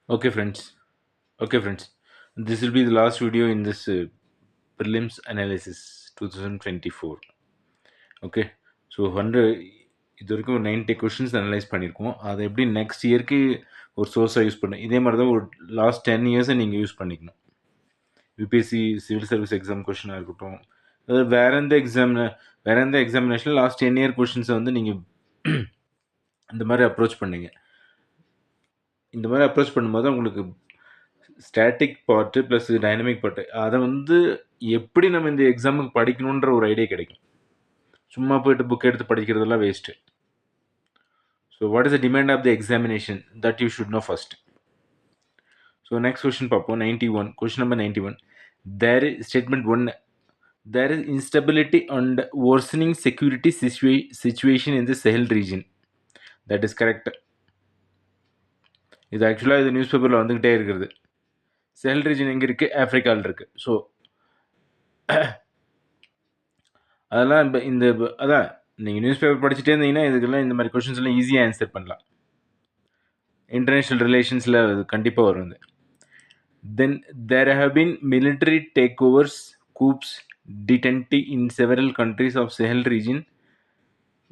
Okay, friends. Okay, friends. This will be the last video in this prelims analysis 2024. Okay. So இது வரைக்கும் ஒரு 90 questions analyse பண்ணியிருக்கோம். அதை எப்படி நெக்ஸ்ட் இயர்க்கு ஒரு சோர்ஸாக யூஸ் பண்ண இதே மாதிரி தான் ஒரு லாஸ்ட் 10 இயர்ஸை நீங்கள் யூஸ் பண்ணிக்கணும். யூபிஎஸ்சி சிவில் சர்வீஸ் எக்ஸாம் கொஷினாக இருக்கட்டும், அதாவது வேற எந்த எக்ஸாமினேஷனில் லாஸ்ட் 10 இயர் கொஷின்ஸை வந்து நீங்கள் இந்த மாதிரி அப்ரோச் பண்ணீங்க. இந்த மாதிரி அப்ரோச் பண்ணும்போது உங்களுக்கு static part plus dynamic part அதை வந்து எப்படி நம்ம இந்த எக்ஸாமுக்கு படிக்கணுன்ற ஒரு ஐடியா கிடைக்கும். சும்மா போயிட்டு புக் எடுத்து படிக்கிறதெல்லாம் waste. So what is the demand of the examination that you should know first. So next question பார்ப்போம். 91 question number 91. Statement 1. There is instability and worsening security situation in the Sahel region. That is correct. இது ஆக்சுவலாக இது news பேப்பரில் வந்துக்கிட்டே இருக்கிறது. Chahal region எங்கே இருக்குது? ஆஃப்ரிக்காவில் இருக்குது. ஸோ அதெல்லாம் அதான் நீங்கள் நியூஸ் பேப்பர் படிச்சுட்டே இருந்தீங்கன்னா இதுக்கெல்லாம் இந்த மாதிரி கொஷின்ஸ்லாம் ஈஸியாக ஆன்சர் பண்ணலாம். இன்டர்நேஷ்னல் ரிலேஷன்ஸில் அது கண்டிப்பாக வரும். Then there have been military takeovers, coups, detente in several countries of Sahel region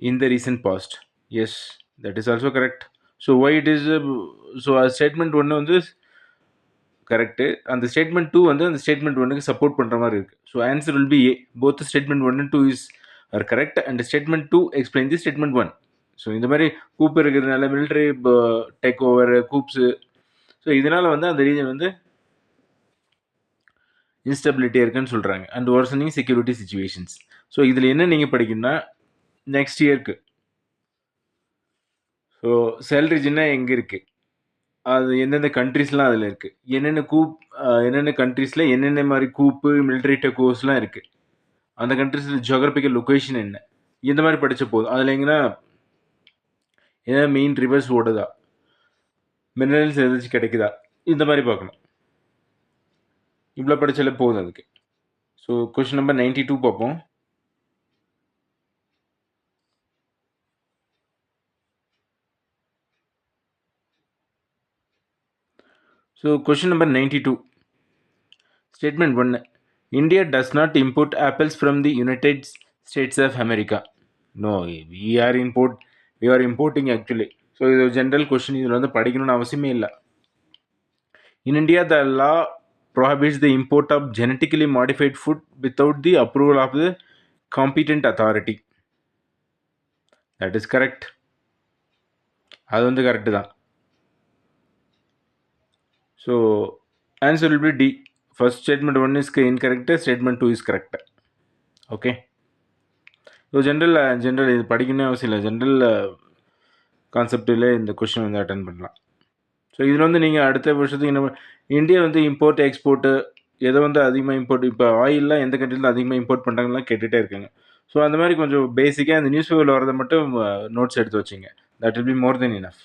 in the recent past. Yes, that is also correct. So why it is statement 1 வந்து correct, அந்த statement 2 வந்து அந்த statement 1க்கு support பண்ணுற மாதிரி இருக்குது. So answer will B A. Both statement 1 and 2 are correct and statement 2 explain the statement 1. So இந்த மாதிரி கூப் இருக்கிறதுனால மிலிட்டரி டேக் ஓவர், கூப்ஸு, ஸோ இதனால் வந்து அந்த ரீஜன் வந்து இன்ஸ்டபிலிட்டியாக இருக்குன்னு சொல்கிறாங்க. And worsening security situations. So இதில் என்ன நீங்கள் படிக்கணும்னா நெக்ஸ்ட் இயர்க்கு ஸோ செல் ரீஜன்னா எங்கே இருக்குது, அது எந்தெந்த கண்ட்ரீஸ்லாம் அதில் இருக்குது, என்னென்ன கண்ட்ரீஸில் என்னென்ன மாதிரி கூப்பு மிலிட்ரி டெக்கோஸ்லாம் இருக்குது, அந்த கண்ட்ரீஸில் ஜியோகிராபிக்கல் லொக்கேஷன் என்ன, இந்த மாதிரி படித்த போதும். அதில் எங்கன்னா ஏன்னா மெயின் ரிவர்ஸ் ஓடுதா, மினரல்ஸ் ஏதாச்சும் கிடைக்குதா, இந்த மாதிரி பார்க்கணும். இவ்வளோ படித்தாலே போதும் அதுக்கு. ஸோ கொஷின் நம்பர் 92 பார்ப்போம். So question number 92. Statement 1. India does not import apples from the United States of America. No, we are importing actually. So இது ஜென்ரல் கொஷின், இதில் வந்து படிக்கணும்னு அவசியமே இல்லை. In India, the law prohibits the import of genetically modified food without the approval of the competent authority. That is correct. அது வந்து correct தான். So answer will be D. First statement 1 is incorrect, statement 2 is correct. Okay. So general இது படிக்கணும்னு அவசியம் இல்லை. General கான்செப்டில் இந்த question வந்து அட்டன் பண்ணலாம். ஸோ இதில் வந்து நீங்கள் அடுத்த வருஷத்துக்கு என்ன, இந்தியா வந்து இம்போர்ட் எக்ஸ்போர்ட்டு எதை வந்து அதிகமாக இம்போர்ட், இப்போ ஆயிலெலாம் எந்த கண்ட்ரியில் அதிகமாக இம்போர்ட் பண்ணுறாங்கலாம் கேட்டுகிட்டே இருக்காங்க. ஸோ அந்த மாதிரி கொஞ்சம் பேசிக்காக அந்த நியூஸ் பேப்பரில் வரதை மட்டும் நோட்ஸ் எடுத்து வச்சிங்க. That will be more then enough.